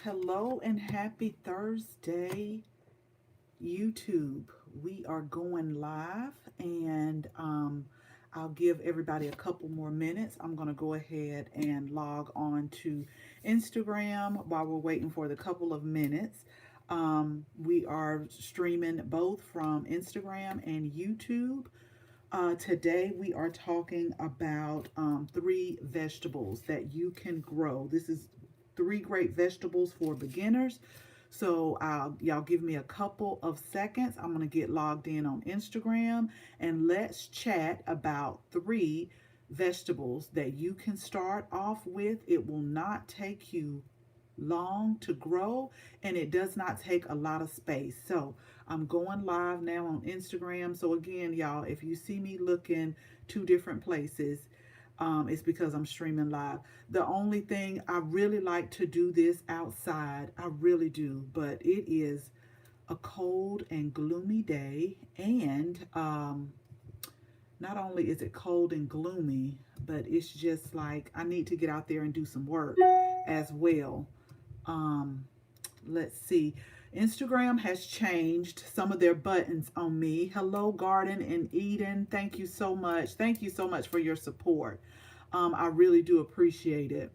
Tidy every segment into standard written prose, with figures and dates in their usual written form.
Hello and happy Thursday, YouTube. We are going live and I'll give everybody a couple more minutes. I'm going to go ahead and log on to Instagram while we're waiting for the couple of minutes. We are streaming both from Instagram and YouTube. Today we are talking about three vegetables that you can grow. This is three great vegetables for beginners. So y'all give me a couple of seconds. I'm going to get logged in on Instagram and let's chat about three vegetables that you can start off with. It will not take you long to grow and it does not take a lot of space. So I'm going live now on Instagram. So again, y'all, if you see me looking two different places, it's because I'm streaming live. The only thing, I really like to do this outside. I really do. But it is a cold and gloomy day. And not only is it cold and gloomy, but it's just like I need to get out there and do some work as well. Let's see. Instagram has changed some of their buttons on me. Hello, Garden and Eden. Thank you so much. Thank you so much for your support. I really do appreciate it.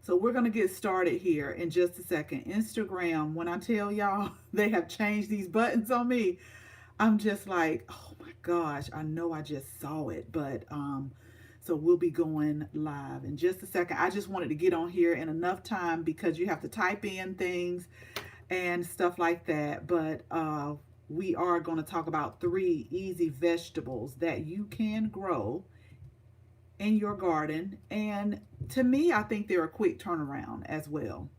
So we're going to get started here in just a second. Instagram, when I tell y'all they have changed these buttons on me, I'm just like, oh my gosh, I know I just saw it, but so we'll be going live in just a second. I just wanted to get on here in enough time because you have to type in things and stuff like that. But we are going to talk about three easy vegetables that you can grow in your garden. And to me, I think they're a quick turnaround as well.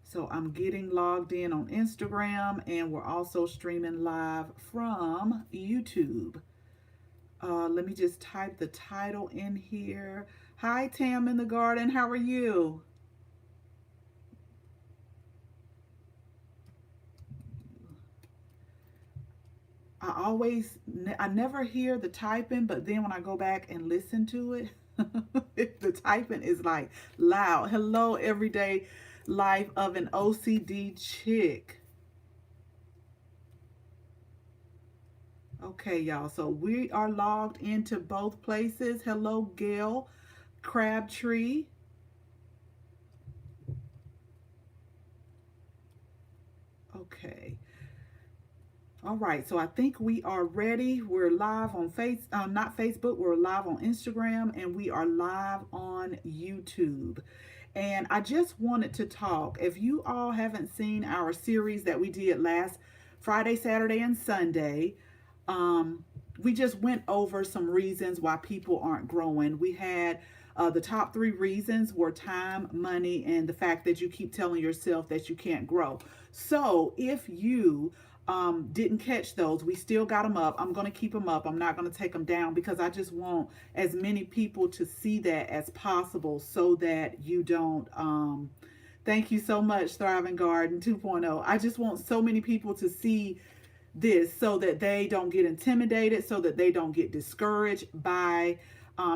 So I'm getting logged in on Instagram and we're also streaming live from YouTube. Let me just type the title in here. Hi, Tam in the garden. How are you? I never hear the typing, but then when I go back and listen to it, the typing is like loud. Hello, everyday life of an OCD chick. Okay, y'all, so we are logged into both places. Hello, Gail Crabtree. Okay. All right, so I think we are ready. We're live on not Facebook, we're live on Instagram, and we are live on YouTube. And I just wanted to talk, if you all haven't seen our series that we did last Friday, Saturday, and Sunday, we just went over some reasons why people aren't growing. We had the top three reasons were time, money, and the fact that you keep telling yourself that you can't grow. So if you didn't catch those, we still got them up. I'm going to keep them up. I'm not going to take them down because I just want as many people to see that as possible so that you don't thank you so much, Thriving Garden 2.0. I just want so many people to see this so that they don't get intimidated, so that they don't get discouraged by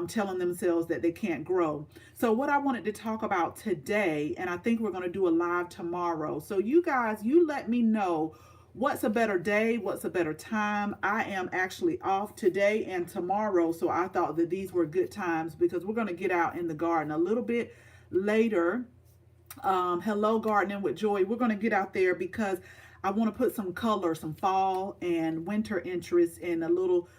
telling themselves that they can't grow. So what I wanted to talk about today, and I think we're going to do a live tomorrow. So you guys, you let me know what's a better day, what's a better time. I am actually off today and tomorrow, so I thought that these were good times because we're going to get out in the garden a little bit later. Hello, Gardening with Joy. We're going to get out there because I want to put some color, some fall and winter interest in a little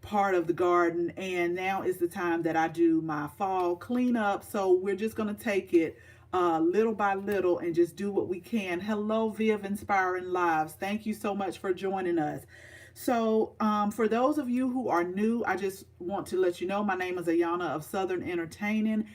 part of the garden. And now is the time that I do my fall cleanup. So we're just going to take it little by little and just do what we can. Hello, Viv Inspiring Lives. Thank you so much for joining us. So for those of you who are new, I just want to let you know my name is Ayana of Southern Entertaining.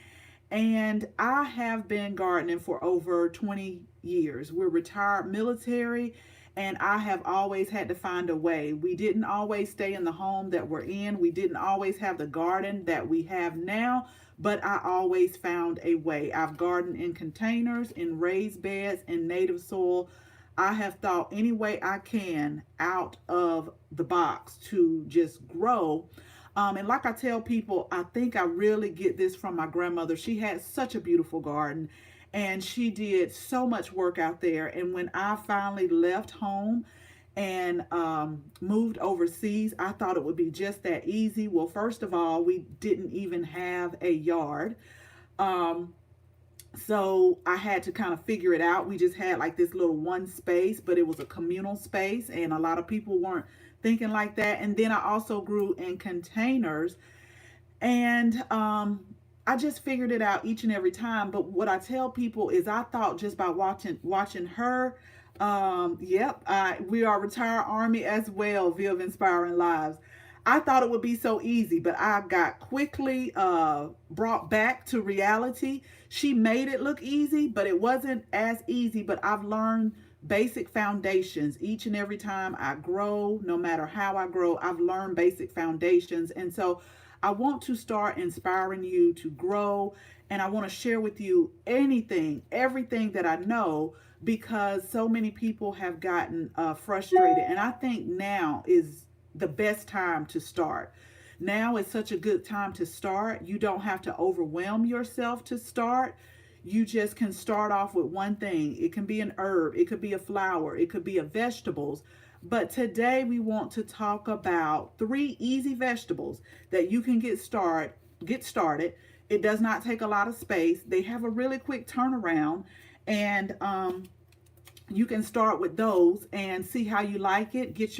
And I have been gardening for over 20 years. We're retired military, and I have always had to find a way. We didn't always stay in the home that we're in. We didn't always have the garden that we have now, but I always found a way. I've gardened in containers, in raised beds, in native soil. I have thought any way I can out of the box to just grow. And like I tell people, I think I really get this from my grandmother. She had such a beautiful garden and she did so much work out there. And when I finally left home and moved overseas, I thought it would be just that easy. Well, first of all, we didn't even have a yard. Um, so I had to kind of figure it out. We just had like this little one space, but it was a communal space, and a lot of people weren't thinking like that. And then I also grew in containers, and I just figured it out each and every time. But what I tell people is, I thought just by watching her, yep, we are retired Army as well, View of Inspiring Lives. I thought it would be so easy, but I got quickly brought back to reality. She made it look easy, but it wasn't as easy. But I've learned basic foundations each and every time I grow. No matter how I grow, I've learned basic foundations. And so I want to start inspiring you to grow. And I want to share with you everything that I know, because so many people have gotten frustrated. And I think now is the best time to start. Now is such a good time to start. You don't have to overwhelm yourself to start. You just can start off with one thing. It can be an herb, it could be a flower, it could be a vegetables. But today we want to talk about 3 easy vegetables that you can get started. It does not take a lot of space. They have a really quick turnaround, and you can start with those and see how you like it. Get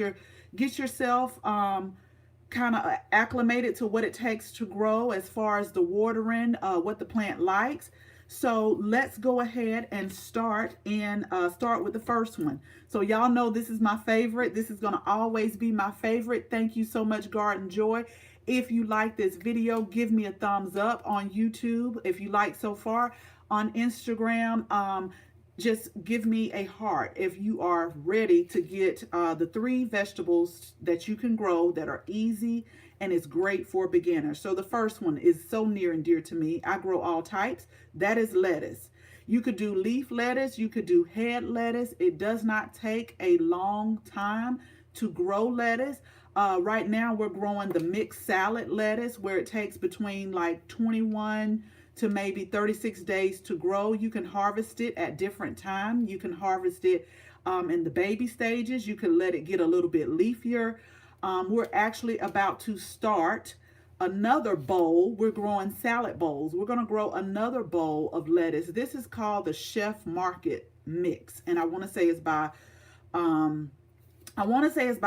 yourself kind of acclimated to what it takes to grow, as far as the watering, what the plant likes. So let's go ahead and start with the first one. So y'all know this is my favorite. This is going to always be my favorite. Thank you so much, Garden Joy. If you like this video, give me a thumbs up on YouTube. If you like so far, on Instagram, just give me a heart if you are ready to get the 3 vegetables that you can grow that are easy and it's great for beginners. So the first one is so near and dear to me. I grow all types. That is lettuce. You could do leaf lettuce. You could do head lettuce. It does not take a long time to grow lettuce. Right now we're growing the mixed salad lettuce, where it takes between like 21 to maybe 36 days to grow. You can harvest it at different times. You can harvest it in the baby stages. You can let it get a little bit leafier. We're actually about to start another bowl. We're growing salad bowls. We're going to grow another bowl of lettuce. This is called the Chef Market Mix, and I want to say it's by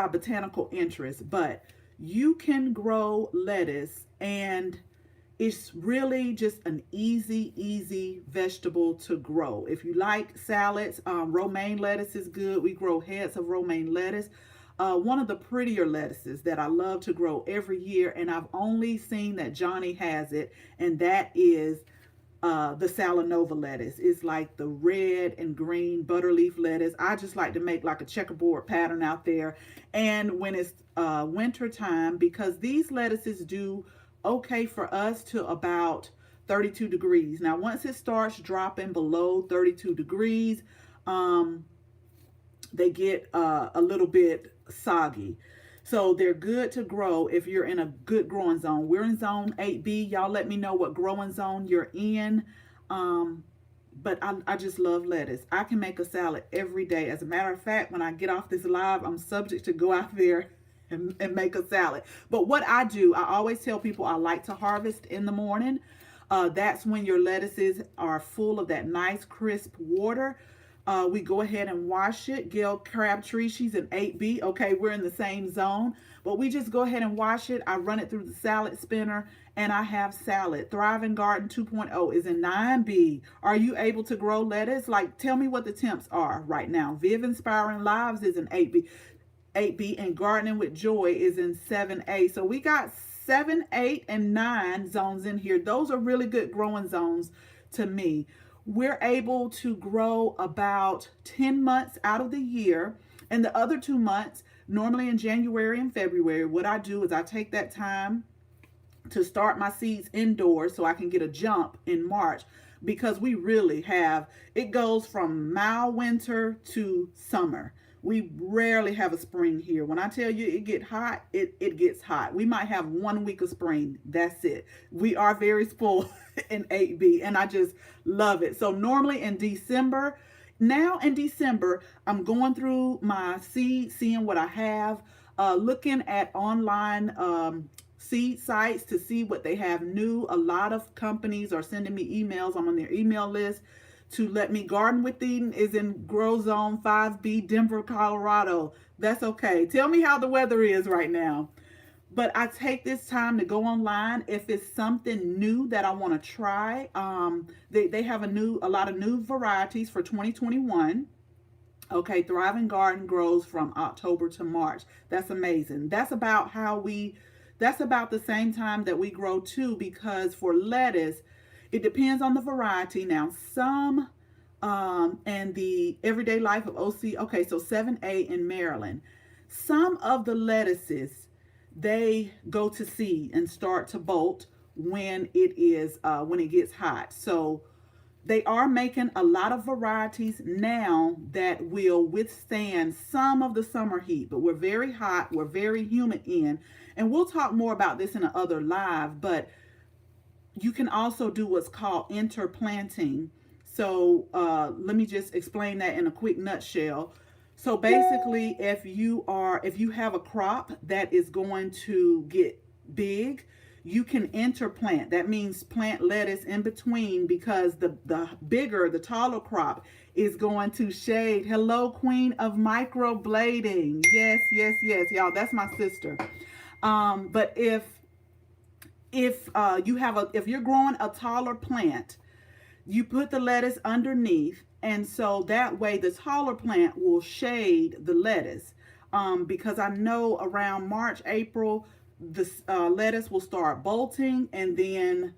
Botanical Interest. But you can grow lettuce, and it's really just an easy vegetable to grow. If you like salads, romaine lettuce is good. We grow heads of romaine lettuce. One of the prettier lettuces that I love to grow every year, and I've only seen that Johnny has it, and that is the Salanova lettuce. It's like the red and green butterleaf lettuce. I just like to make like a checkerboard pattern out there. And when it's winter time, because these lettuces do okay for us to about 32 degrees. Now, once it starts dropping below 32 degrees, they get a little bit soggy. So they're good to grow if you're in a good growing zone. We're in zone 8B. Y'all let me know what growing zone you're in. But I just love lettuce. I can make a salad every day. As a matter of fact, when I get off this live, I'm subject to go out there and make a salad. But what I do, I always tell people I like to harvest in the morning. That's when your lettuces are full of that nice crisp water. We go ahead and wash it. Gail Crabtree, she's an 8B. Okay, we're in the same zone. But we just go ahead and wash it. I run it through the salad spinner, and I have salad. Thriving Garden 2.0 is in 9B. Are you able to grow lettuce? Like, tell me what the temps are right now. Viv Inspiring Lives is in 8B. And Gardening with Joy is in 7A. So we got 7, 8, and 9 zones in here. Those are really good growing zones to me. We're able to grow about 10 months out of the year, and the other 2 months, normally in January and February, what I do is I take that time to start my seeds indoors so I can get a jump in March, because we really have, it goes from mild winter to summer. We rarely have a spring here. When I tell you it get hot, it gets hot. We might have 1 week of spring. That's it. We are very spoiled in 8B, and I just love it. So normally in December, now in December, I'm going through my seeds, seeing what I have, looking at online seed sites to see what they have new. A lot of companies are sending me emails. I'm on their email list to let me garden with them. Is in Grow Zone 5B, Denver, Colorado. That's okay. Tell me how the weather is right now. But I take this time to go online if it's something new that I want to try. They have a lot of new varieties for 2021. Okay, Thriving Garden grows from October to March. That's amazing. That's about the same time that we grow too, because for lettuce, it depends on the variety. Now, some and the Everyday Life of OC, okay, so 7A in Maryland. Some of the lettuces, they go to seed and start to bolt when it gets hot. So they are making a lot of varieties now that will withstand some of the summer heat, but we're very hot, we're very humid and we'll talk more about this in another live, but you can also do what's called interplanting. So let me just explain that in a quick nutshell. So basically, if you have a crop that is going to get big, you can interplant. That means plant lettuce in between, because the taller crop is going to shade. Hello, Queen of Microblading. Yes, yes, yes, y'all. That's my sister. But if you're growing a taller plant, you put the lettuce underneath, and so that way the taller plant will shade the lettuce. Because I know around March, April, the lettuce will start bolting, and then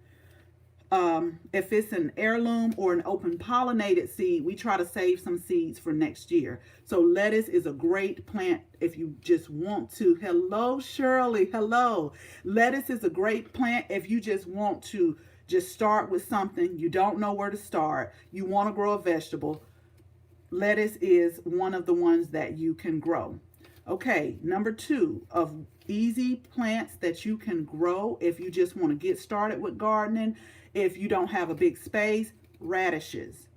if it's an heirloom or an open pollinated seed, we try to save some seeds for next year. So lettuce is a great plant if you just want to. Hello, Shirley. Hello. Lettuce is a great plant if you just want to just start with something. You don't know where to start. You want to grow a vegetable. Lettuce is one of the ones that you can grow. Okay, number 2 of easy plants that you can grow if you just want to get started with gardening, if you don't have a big space, radishes.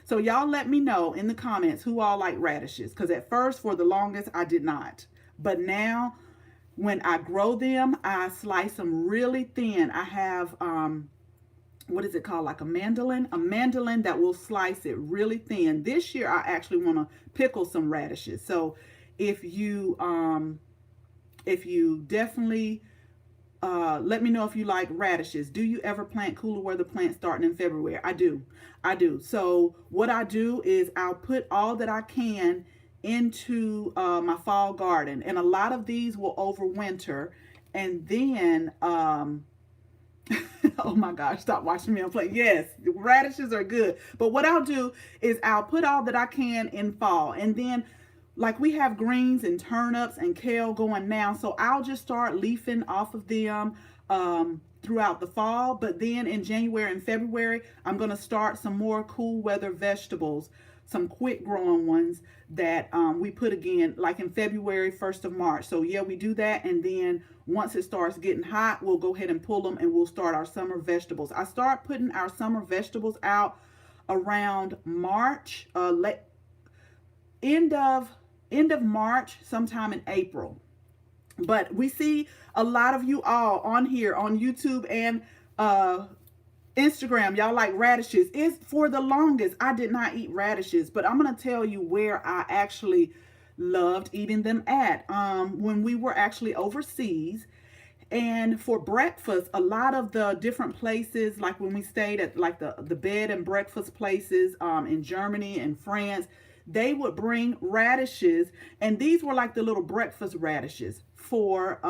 So y'all let me know in the comments who all like radishes, because at first, for the longest, I did not. But now, when I grow them, I slice them really thin. I have, what is it called? Like a mandolin that will slice it really thin. This year, I actually want to pickle some radishes. So if you definitely let me know if you like radishes. Do you ever plant cooler weather plants starting in February? I do. So what I do is I'll put all that I can into my fall garden, and a lot of these will overwinter, and then oh my gosh, stop watching me on play. Yes, radishes are good, but what I'll do is I'll put all that I can in fall, and then like we have greens and turnips and kale going now, so I'll just start leafing off of them throughout the fall. But then in January and February, I'm going to start some more cool weather vegetables, some quick growing ones that we put again like in February, 1st of March. So yeah, we do that, and then once it starts getting hot, we'll go ahead and pull them and we'll start our summer vegetables. I start putting our summer vegetables out around March, end of March, sometime in April. But we see a lot of you all on here on YouTube and Instagram. Y'all like radishes. It's for the longest, I did not eat radishes, but I'm going to tell you where I actually loved eating them at. When we were actually overseas, and for breakfast, a lot of the different places, like when we stayed at like the bed and breakfast places in Germany and France, they would bring radishes, and these were like the little breakfast radishes for,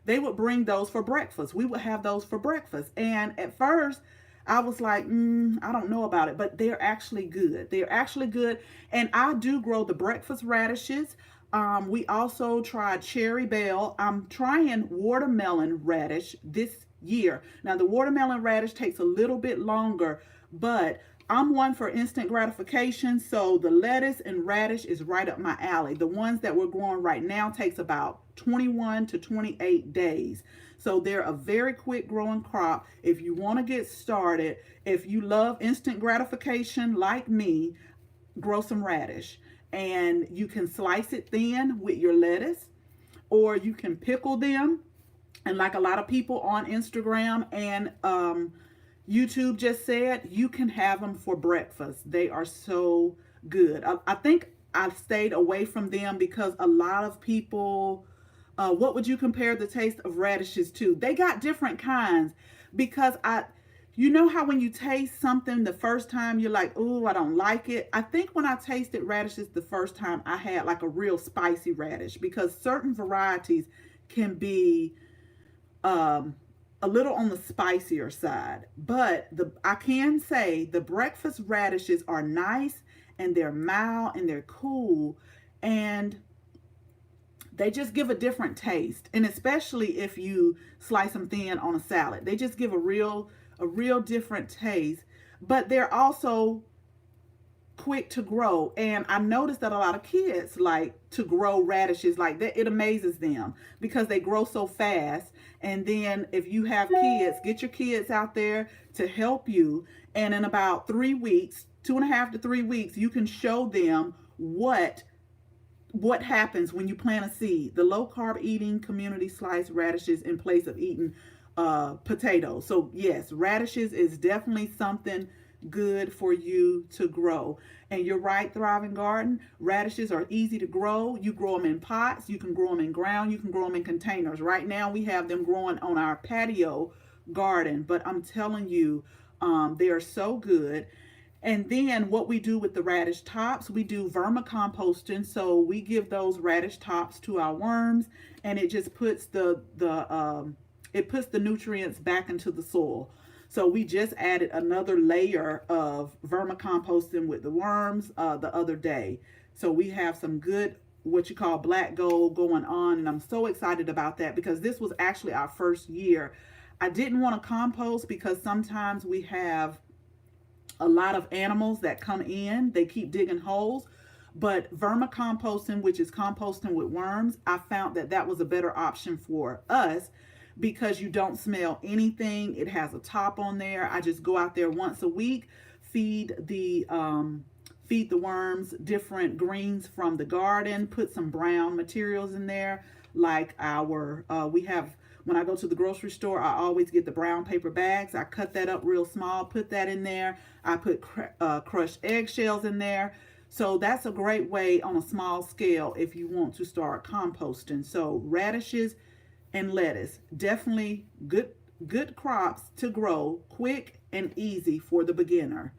they would bring those for breakfast. We would have those for breakfast. And at first I was like, I don't know about it, but they're actually good. They're actually good. And I do grow the breakfast radishes. We also tried cherry bell. I'm trying watermelon radish this year. Now the watermelon radish takes a little bit longer, but I'm one for instant gratification, so the lettuce and radish is right up my alley. The ones that we're growing right now takes about 21 to 28 days. So they're a very quick growing crop. If you want to get started, if you love instant gratification like me, grow some radish. And you can slice it thin with your lettuce, or you can pickle them. And like a lot of people on Instagram and YouTube just said, you can have them for breakfast. They are so good. I think I've stayed away from them because a lot of people, what would you compare the taste of radishes to? They got different kinds because you know how when you taste something the first time you're like, oh, I don't like it. I think when I tasted radishes the first time, I had like a real spicy radish because certain varieties can be a little on the spicier side. But I can say the breakfast radishes are nice and they're mild and they're cool and they just give a different taste. And especially if you slice them thin on a salad, they just give a real different taste. But they're also quick to grow, and I noticed that a lot of kids like to grow radishes like that. It amazes them because they grow so fast. And then if you have kids, get your kids out there to help you, and in about 3 weeks, 2.5 to 3 weeks, you can show them what happens when you plant a seed. The low carb eating community sliced radishes in place of eating potatoes. So yes, radishes is definitely something good for you to grow. And you're right, Thriving Garden, radishes are easy to grow. You grow them in pots, you can grow them in ground, you can grow them in containers. Right now we have them growing on our patio garden, but I'm telling you, they are so good. And then what we do with the radish tops, we do vermicomposting. So we give those radish tops to our worms, and it just puts it puts the nutrients back into the soil. So we just added another layer of vermicomposting with the worms the other day. So we have some good, what you call black gold going on. And I'm so excited about that because this was actually our first year. I didn't want to compost because sometimes we have a lot of animals that come in. They keep digging holes. But vermicomposting, which is composting with worms, I found that that was a better option for us because you don't smell anything. It has a top on there. I just go out there once a week, feed the worms different greens from the garden, put some brown materials in there, like we have, when I go to the grocery store, I always get the brown paper bags. I cut that up real small, put that in there. I put crushed eggshells in there. So that's a great way on a small scale if you want to start composting. So radishes and lettuce, definitely good crops to grow, quick and easy for the beginner.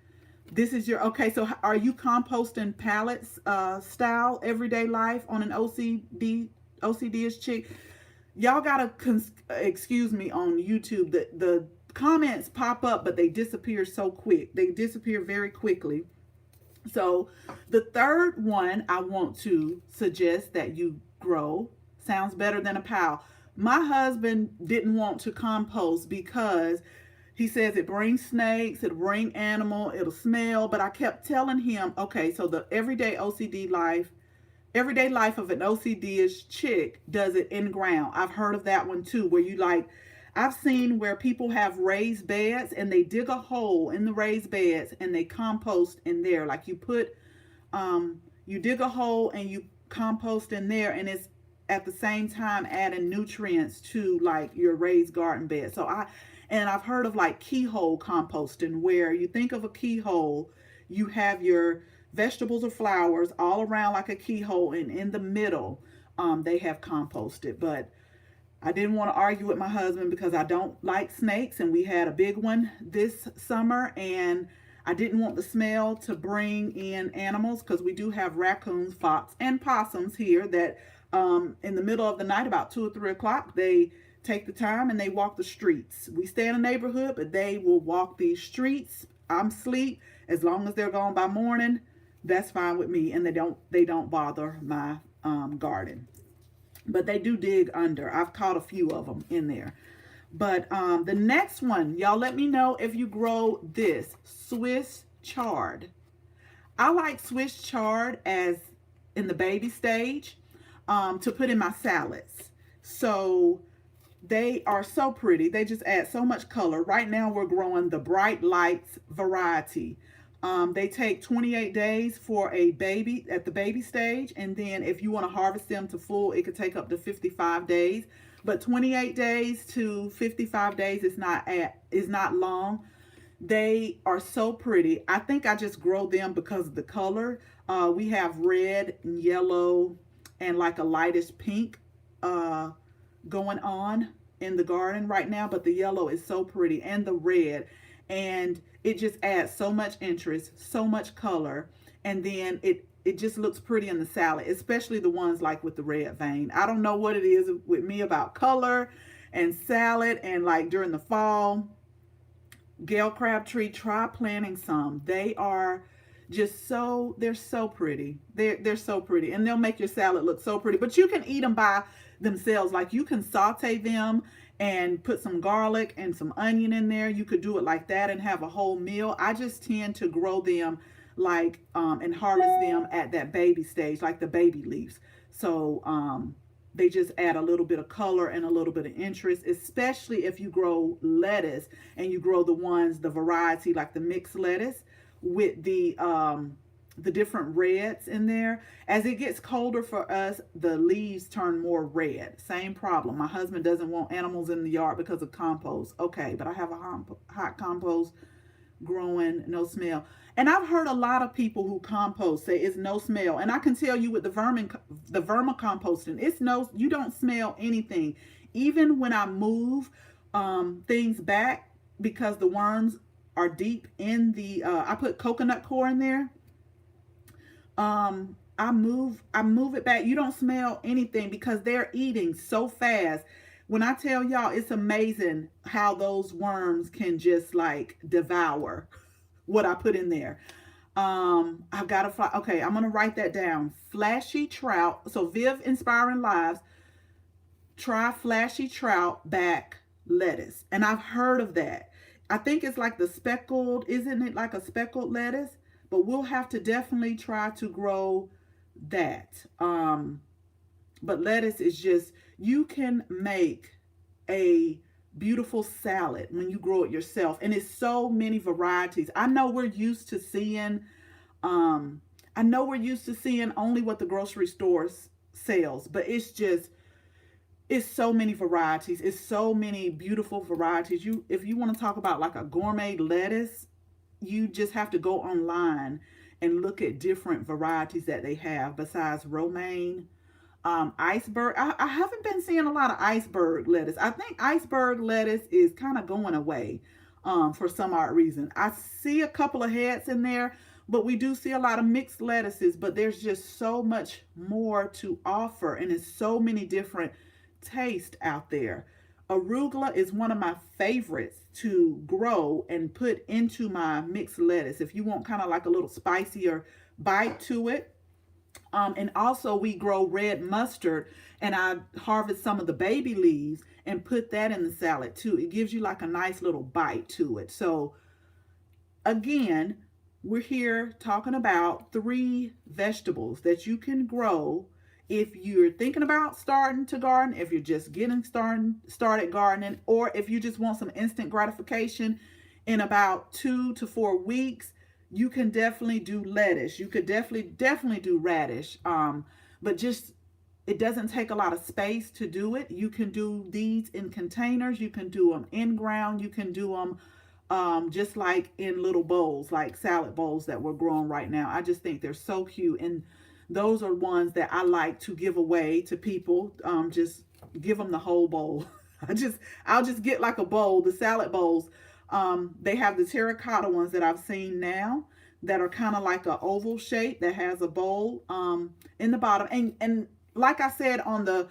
This is your, okay, so are you composting pallets style everyday life on an OCD-ish chick? Y'all gotta excuse me on YouTube. The comments pop up, but they disappear so quick. They disappear very quickly. So the third one I want to suggest that you grow sounds better than a pal. My husband didn't want to compost because he says it brings snakes, it'll bring animal, it'll smell. But I kept telling him, okay, so the everyday life of an OCD-ish chick does it in ground. I've heard of that one too, where I've seen where people have raised beds and they dig a hole in the raised beds and they compost in there. Like you dig a hole and you compost in there, and it's at the same time adding nutrients to like your raised garden bed. So I've heard of like keyhole composting, where you think of a keyhole, you have your vegetables or flowers all around like a keyhole, and in the middle they have composted. But I didn't want to argue with my husband because I don't like snakes, and we had a big one this summer, and I didn't want the smell to bring in animals because we do have raccoons, fox, and possums here that in the middle of the night, about 2 or 3 o'clock, they take the time and they walk the streets. We stay in a neighborhood, but they will walk these streets. I'm asleep. As long as they're gone by morning, that's fine with me, and they don't bother my garden. But they do dig under. I've caught a few of them in there. But the next one, y'all let me know if you grow this Swiss chard. I like Swiss chard as in the baby stage to put in my salads. So they are so pretty. They just add so much color. Right now we're growing the Bright Lights variety. They take 28 days for a baby at the baby stage, and then if you want to harvest them to full, it could take up to 55 days. But 28 days to 55 days is not long. They are so pretty. I think I just grow them because of the color. We have red and yellow and like a lightish pink going on in the garden right now, but the yellow is so pretty and the red, and it just adds so much interest, so much color, and then it just looks pretty in the salad, especially the ones like with the red vein. I don't know what it is with me about color and salad, and like during the fall, Gail Crabtree, try planting some. They are just so, they're so pretty. They're so pretty, and they'll make your salad look so pretty. But you can eat them by themselves. Like you can saute them and put some garlic and some onion in there. You could do it like that and have a whole meal. I just tend to grow them like and harvest them at that baby stage, like the baby leaves. So they just add a little bit of color and a little bit of interest, especially if you grow lettuce and you grow the variety like the mixed lettuce with the different reds in there. As it gets colder for us, the leaves turn more red. Same problem. My husband doesn't want animals in the yard because of compost. Okay, but I have a hot compost growing, no smell. And I've heard a lot of people who compost say it's no smell. And I can tell you with the vermicomposting, it's no, you don't smell anything. Even when I move things back, because the worms are deep in the, I put coconut coir in there. I move it back. You don't smell anything because they're eating so fast. When I tell y'all, it's amazing how those worms can just like devour what I put in there. I've got to, okay, I'm going to write that down. Flashy trout. So Viv Inspiring Lives, try flashy trout back lettuce. And I've heard of that. I think it's like the speckled, isn't it like a speckled lettuce? But we'll have to definitely try to grow that. But lettuce is just, you can make a beautiful salad when you grow it yourself. And it's so many varieties. I know we're used to seeing, only what the grocery store sells, but it's so many varieties. It's so many beautiful varieties. If you want to talk about like a gourmet lettuce, you just have to go online and look at different varieties that they have besides romaine. Iceberg. I haven't been seeing a lot of iceberg lettuce. I think iceberg lettuce is kind of going away for some odd reason. I see a couple of heads in there, but we do see a lot of mixed lettuces, but there's just so much more to offer, and it's so many different tastes out there. Arugula is one of my favorites to grow and put into my mixed lettuce if you want kind of like a little spicier bite to it. And also we grow red mustard, and I harvest some of the baby leaves and put that in the salad too. It gives you like a nice little bite to it. So again, we're here talking about 3 vegetables that you can grow if you're thinking about starting to garden, if you're just getting started gardening, or if you just want some instant gratification in about 2 to 4 weeks. You can definitely do lettuce. You could definitely do radish. But just, it doesn't take a lot of space to do it. You can do these in containers. You can do them in ground. You can do them just like in little bowls, like salad bowls that we're growing right now. I just think they're so cute. And those are ones that I like to give away to people. Just give them the whole bowl. I'll just get like a bowl, the salad bowls. They have the terracotta ones that I've seen now that are kind of like an oval shape that has a bowl in the bottom. And like I said on the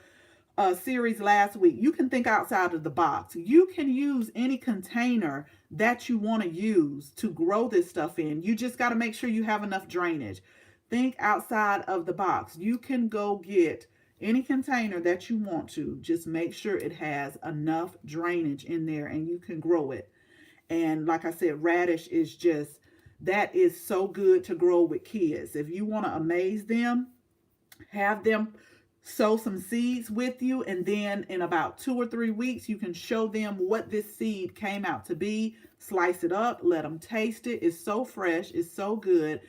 series last week, you can think outside of the box. You can use any container that you want to use to grow this stuff in. You just got to make sure you have enough drainage. Think outside of the box. You can go get any container that you want to. Just make sure it has enough drainage in there and you can grow it. And like I said, radish is just That is so good to grow with kids. If you want to amaze them, have them sow some seeds with you, and then in about 2 or 3 weeks you can show them what this seed came out to be. Slice it up, let them taste it. It's so fresh, it's so good,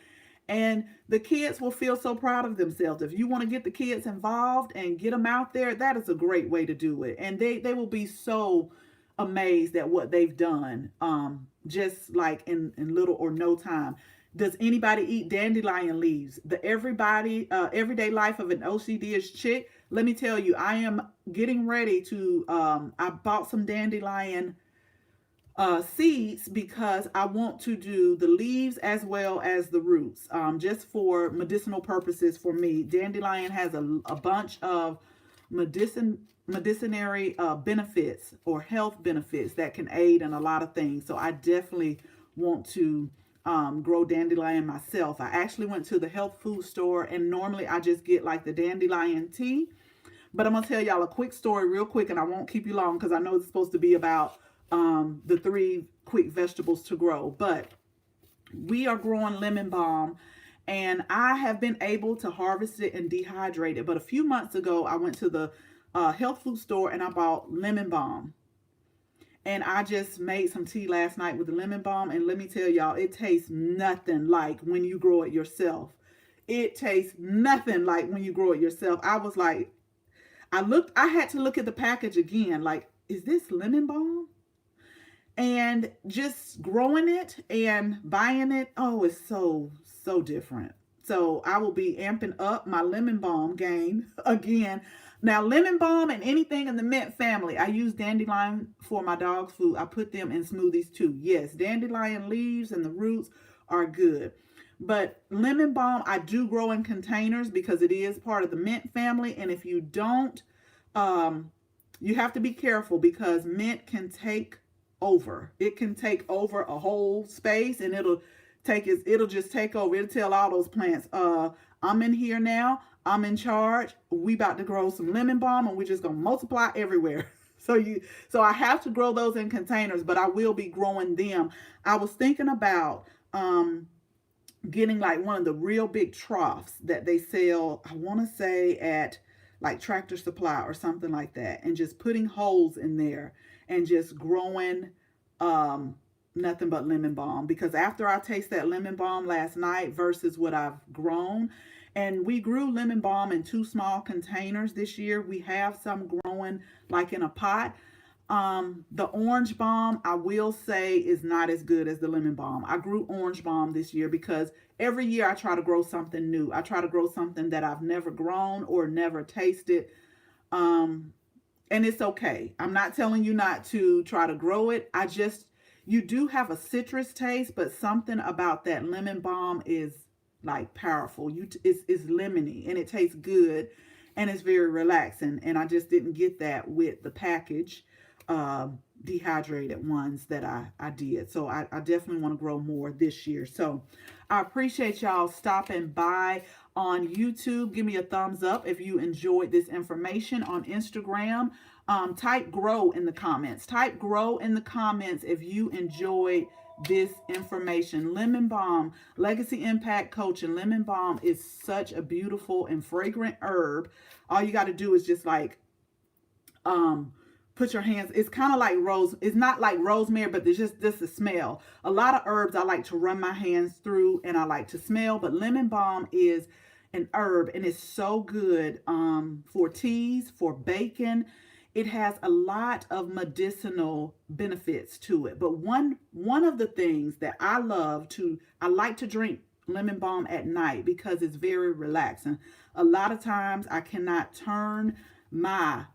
and the kids will feel so proud of themselves. If you want to get the kids involved and get them out there, that is a great way to do it, and they will be so amazed at what they've done, just like in little or no time. Does anybody eat dandelion leaves? The everyday life of an OCD-ish chick. Let me tell you, I am getting ready to. I bought some dandelion seeds because I want to do the leaves as well as the roots, just for medicinal purposes for me. Dandelion has a bunch of medicinary benefits or health benefits that can aid in a lot of things. So I definitely want to grow dandelion myself. I actually went to the health food store, and normally I just get like the dandelion tea. But I'm gonna tell y'all a quick story real quick, and I won't keep you long because I know it's supposed to be about the 3 quick vegetables to grow. But we are growing lemon balm, and I have been able to harvest it and dehydrate it. But a few months ago, I went to the health food store and I bought lemon balm. And I just made some tea last night with the lemon balm. And let me tell y'all, it tastes nothing like when you grow it yourself. It tastes nothing like when you grow it yourself. I was like, I had to look at the package again. Like, is this lemon balm? And just growing it and buying it, oh, it's so different. So I will be amping up my lemon balm game again. Now, lemon balm and anything in the mint family. I use dandelion for my dog's food. I put them in smoothies too. Yes, dandelion leaves and the roots are good. But lemon balm, I do grow in containers because it is part of the mint family. And if you don't, you have to be careful because mint can take over. It can take over a whole space, and it'll just take over. It'll tell all those plants, I'm in here now. I'm in charge. We about to grow some lemon balm, and we're just gonna multiply everywhere. So I have to grow those in containers, but I will be growing them. I was thinking about getting like one of the real big troughs that they sell, I want to say at like Tractor Supply or something like that, and just putting holes in there and just growing nothing but lemon balm. Because after I taste that lemon balm last night versus what I've grown, and we grew lemon balm in 2 small containers this year. We have some growing like in a pot. The orange balm, I will say, is not as good as the lemon balm. I grew orange balm this year because every year I try to grow something new. I try to grow something that I've never grown or never tasted. And it's okay. I'm not telling you not to try to grow it. You do have a citrus taste, but something about that lemon balm is like powerful. It's lemony and it tastes good and it's very relaxing. And I just didn't get that with the package dehydrated ones that I did. So I definitely want to grow more this year. So I appreciate y'all stopping by on YouTube. Give me a thumbs up if you enjoyed this information. On Instagram, type grow in the comments. Type grow in the comments if you enjoyed this information. Lemon balm, legacy impact coaching. Lemon balm is such a beautiful and fragrant herb. All you got to do is just like put your hands, it's kind of like it's not like rosemary, but there's just a smell. A lot of herbs I like to run my hands through and I like to smell, but lemon balm is an herb and it's so good for teas, for bacon. It has a lot of medicinal benefits to it. But one of the things that I like to drink lemon balm at night because it's very relaxing. A lot of times I cannot turn my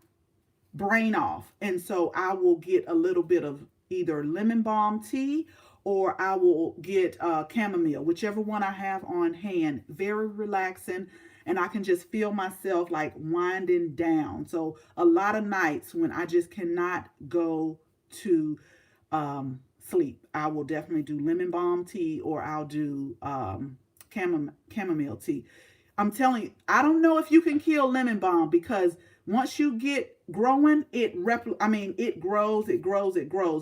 brain off, and so I will get a little bit of either lemon balm tea or I will get chamomile, whichever one I have on hand. Very relaxing, and I can just feel myself like winding down. So a lot of nights when I just cannot go to sleep, I will definitely do lemon balm tea or I'll do chamomile tea. I'm telling you, I don't know if you can kill lemon balm because once you get growing, it grows.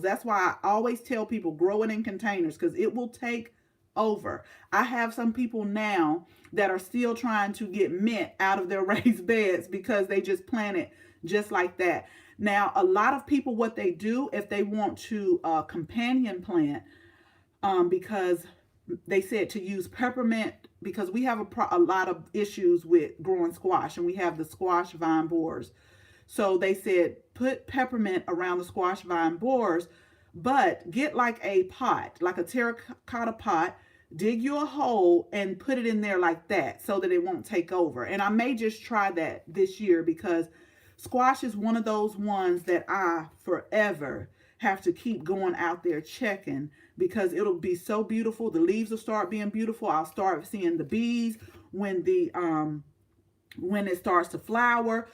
That's why I always tell people grow it in containers because it will take over. I have some people now that are still trying to get mint out of their raised beds because they just plant it just like that. Now, a lot of people, what they do if they want to companion plant, because they said to use peppermint, because we have a lot of issues with growing squash, and we have the squash vine borers. So they said put peppermint around the squash vine borers, but get like a pot, like a terracotta pot, dig you a hole and put it in there like that so that it won't take over. And I may just try that this year because squash is one of those ones that I forever have to keep going out there checking because it'll be so beautiful. The leaves will start being beautiful. I'll start seeing the bees when it starts to flower.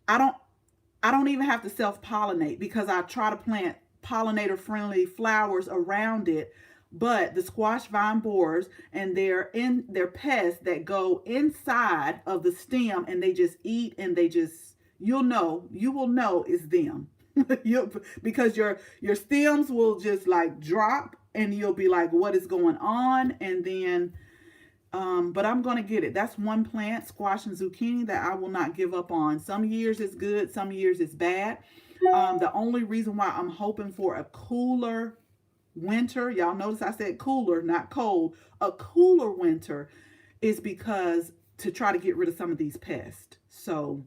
I don't even have to self-pollinate because I try to plant pollinator-friendly flowers around it. But the squash vine borers and their pests that go inside of the stem and they just eat and they just, you will know it's them. Because your stems will just like drop and you'll be like, what is going on? And then but I'm going to get it. That's one plant, squash and zucchini, that I will not give up on. Some years it's good, some years it's bad. The only reason why I'm hoping for a cooler winter, y'all notice I said cooler, not cold, a cooler winter, is because to try to get rid of some of these pests. So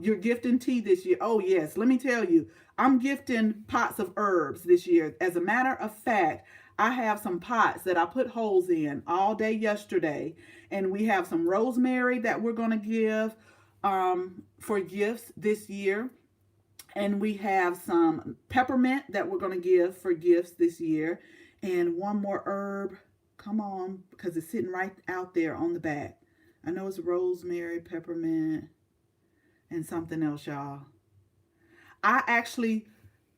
you're gifting tea this year. Oh yes, let me tell you, I'm gifting pots of herbs this year. As a matter of fact, I have some pots that I put holes in all day yesterday, and we have some rosemary that we're going to give for gifts this year. And we have some peppermint that we're going to give for gifts this year. And one more herb. Come on, because it's sitting right out there on the back. I know it's rosemary, peppermint, and something else, y'all. I actually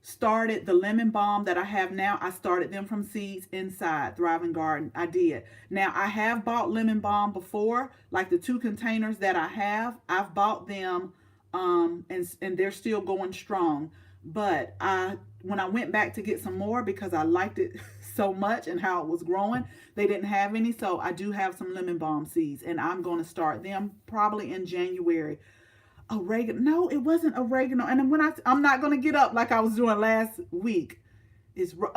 started the lemon balm that I have now. I started them from seeds inside Thriving Garden. I did. Now, I have bought lemon balm before, like the 2 containers that I have. I've bought them. And they're still going strong, but when I went back to get some more because I liked it so much and how it was growing, they didn't have any. So I do have some lemon balm seeds, and I'm going to start them probably in January. Oregano? No, it wasn't oregano. And then I'm not going to get up like I was doing last week.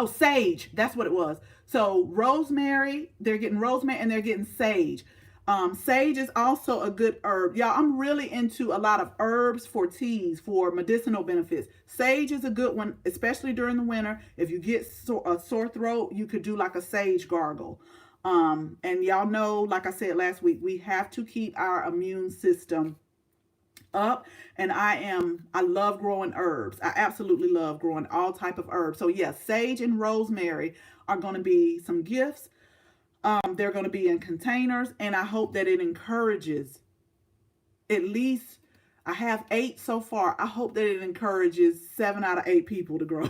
Sage. That's what it was. So rosemary, they're getting rosemary and they're getting sage. Sage is also a good herb. Y'all, I'm really into a lot of herbs for teas, for medicinal benefits. Sage is a good one, especially during the winter. If you get a sore throat, you could do like a sage gargle. And y'all know, like I said last week, we have to keep our immune system up. And I love growing herbs. I absolutely love growing all type of herbs. So yes, sage and rosemary are going to be some gifts. They're going to be in containers, and I hope that it encourages, at least, I have 8 so far. I hope that it encourages 7 out of 8 people to grow.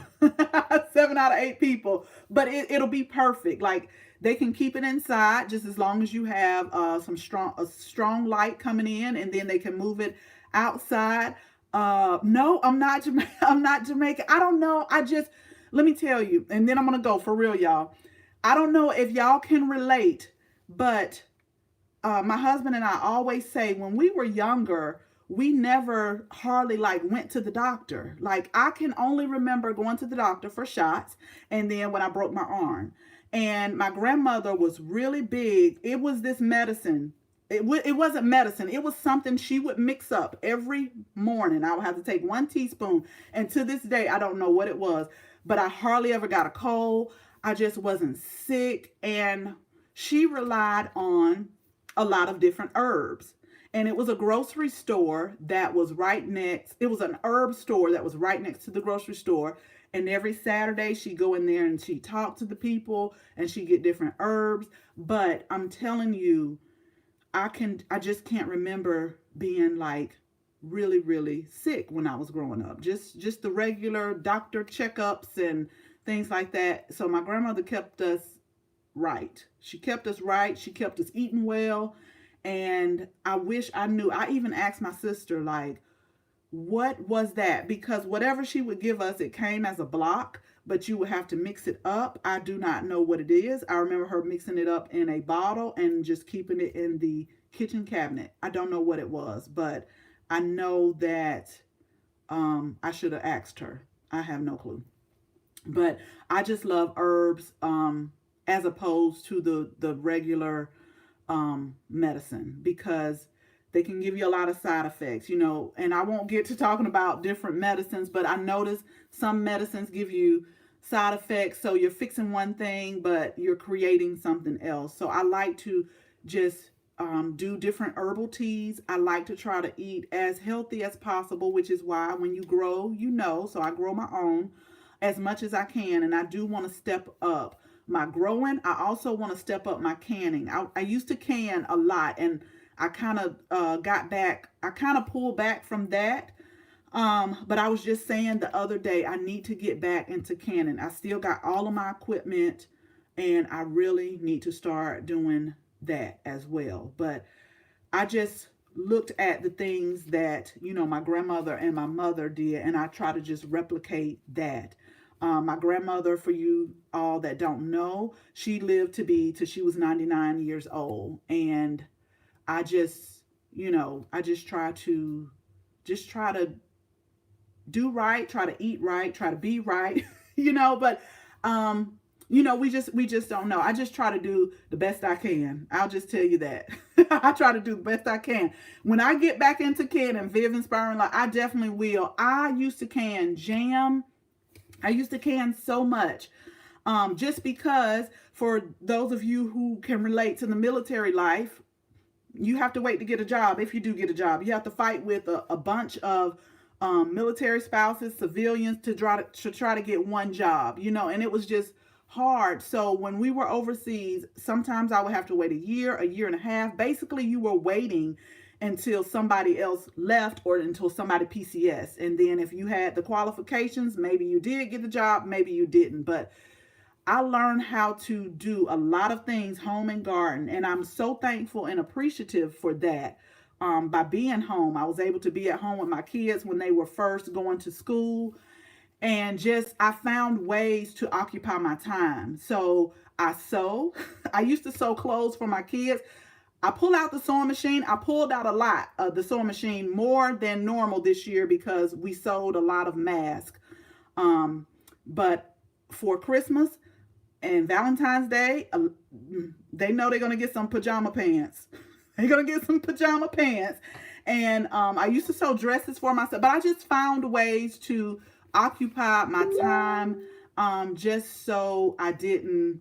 7 out of 8 people, but it'll be perfect. Like, they can keep it inside just as long as you have a strong light coming in, and then they can move it outside. No, I'm not Jamaican. I don't know. Let me tell you, and then I'm going to go for real, y'all. I don't know if y'all can relate, but my husband and I always say when we were younger, we never hardly went to the doctor. Like, I can only remember going to the doctor for shots, and then when I broke my arm. And my grandmother was really big. It was this medicine. It wasn't medicine. It was something she would mix up every morning. I would have to take 1 teaspoon. And to this day, I don't know what it was, but I hardly ever got a cold. I just wasn't sick, and she relied on a lot of different herbs. And it was a grocery store that was it was an herb store that was right next to the grocery store. And every Saturday she'd go in there and she'd talk to the people and she'd get different herbs. But I'm telling you, I just can't remember being like really, really sick when I was growing up. Just the regular doctor checkups and things like that. So my grandmother kept us right. She kept us right. She kept us eating well. And I wish I knew. I even asked my sister, like, what was that? Because whatever she would give us, it came as a block. but you would have to mix it up. I do not know what it is. I remember her mixing it up in a bottle and just keeping it in the kitchen cabinet. I don't know what it was, but I know that I should have asked her. I have no clue. But I just love herbs as opposed to the regular medicine, because they can give you a lot of side effects, and I won't get to talking about different medicines, but I notice some medicines give you side effects. So you're fixing one thing, but you're creating something else. So I like to just do different herbal teas. I like to try to eat as healthy as possible, which is why when you grow, so I grow my own as much as I can. And I do want to step up my growing. I also want to step up my canning. I used to can a lot, and I kind of got back. I kind of pulled back from that. But I was just saying the other day, I need to get back into canning. I still got all of my equipment, and I really need to start doing that as well. But I just looked at the things that, my grandmother and my mother did, and I try to just replicate that. My grandmother, for you all that don't know, she lived till she was 99 years old. And I just, I just try to do right, try to eat right, try to be right, but we just don't know. I just try to do the best I can. I'll just tell you that. I try to do the best I can. When I get back into canning, Viv Inspiring Life, I definitely will. I used to can jam. I used to can so much. Just because, for those of you who can relate to the military life, you have to wait to get a job. If you do get a job, you have to fight with a bunch of military spouses, civilians, to try to get one job, and it was just hard. So when we were overseas, sometimes I would have to wait a year and a half. Basically, you were waiting until somebody else left or until somebody PCS. And then if you had the qualifications, maybe you did get the job, maybe you didn't. But I learned how to do a lot of things, home and garden, and I'm so thankful and appreciative for that. By being home, I was able to be at home with my kids when they were first going to school, and I found ways to occupy my time. So I sew. I used to sew clothes for my kids. I pull out the sewing machine. I pulled out a lot of the sewing machine, more than normal this year, because we sewed a lot of masks. But for Christmas and Valentine's Day, they know they're going to get some pajama pants. They're going to get some pajama pants. And I used to sew dresses for myself, but I just found ways to occupy my time, just so I didn't,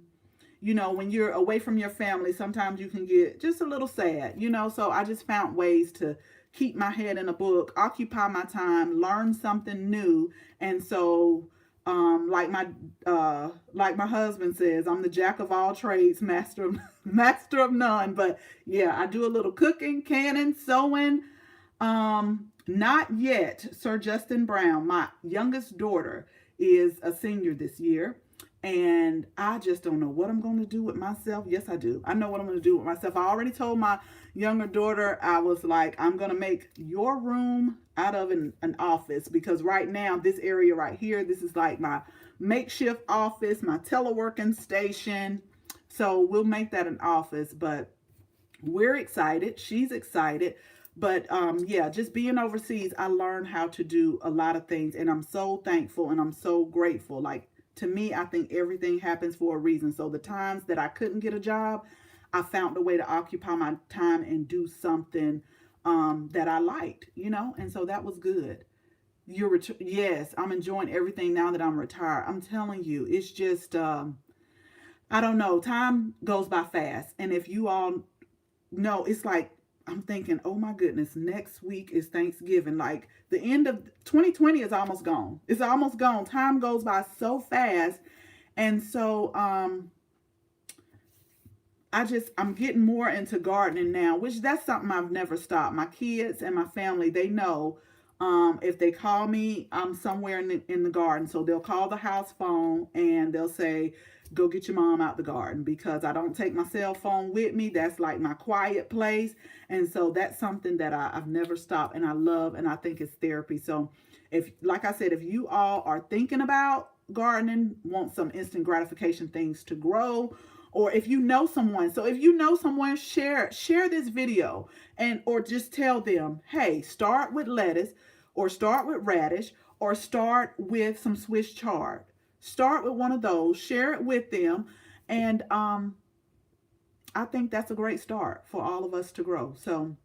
when you're away from your family, sometimes you can get just a little sad, so I just found ways to keep my head in a book, occupy my time, learn something new. And so, like my husband says, I'm the jack of all trades, master of none. But yeah, I do a little cooking, canning, sewing. Not yet. Sir Justin Brown, my youngest daughter, is a senior this year, and I just don't know what I'm going to do with myself. Yes, I do. I know what I'm going to do with myself. I already told my younger daughter, I was like, I'm going to make your room out of an office, because right now, this area right here, this is like my makeshift office, my teleworking station. So we'll make that an office, but we're excited. She's excited. But yeah, just being overseas, I learned how to do a lot of things, and I'm so thankful and I'm so grateful. Like, to me, I think everything happens for a reason. So the times that I couldn't get a job, I found a way to occupy my time and do something that I liked, and so that was good. Yes, I'm enjoying everything now that I'm retired. I'm telling you, it's just, I don't know, time goes by fast. And if you all know, it's like, I'm thinking, oh my goodness, next week is Thanksgiving. Like, the end of 2020 is almost gone. It's almost gone. Time goes by so fast. And so I'm getting more into gardening now, which that's something I've never stopped. My kids and my family, they know if they call me, I'm somewhere in the garden. So they'll call the house phone and they'll say, go get your mom out the garden, because I don't take my cell phone with me. That's like my quiet place. And so that's something that I've never stopped, and I love, and I think it's therapy. So like I said, if you all are thinking about gardening, want some instant gratification things to grow, or if you know someone, so if you know someone, share this video, and or just tell them, hey, start with lettuce, or start with radish, or start with some Swiss chard. Start with one of those, share it with them, and I think that's a great start for all of us to grow. So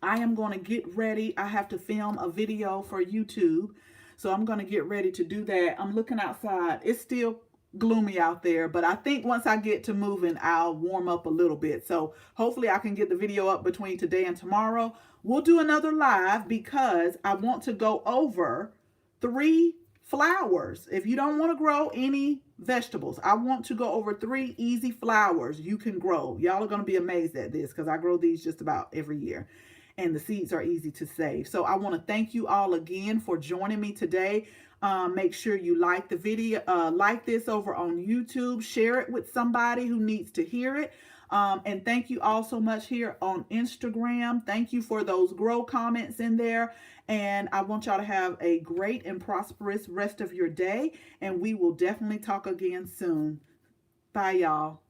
I am going to get ready. I have to film a video for YouTube. So I'm going to get ready to do that. I'm looking outside. It's still gloomy out there, but I think once I get to moving, I'll warm up a little bit. So hopefully I can get the video up between today and tomorrow. We'll do another live because I want to go over 3 flowers. If you don't want to grow any vegetables, I want to go over 3 easy flowers you can grow. Y'all are going to be amazed at this because I grow these just about every year, and the seeds are easy to save. So I want to thank you all again for joining me today. Make sure you like the video, like this over on YouTube, share it with somebody who needs to hear it. And thank you all so much here on Instagram. Thank you for those grow comments in there. And I want y'all to have a great and prosperous rest of your day. And we will definitely talk again soon. Bye, y'all.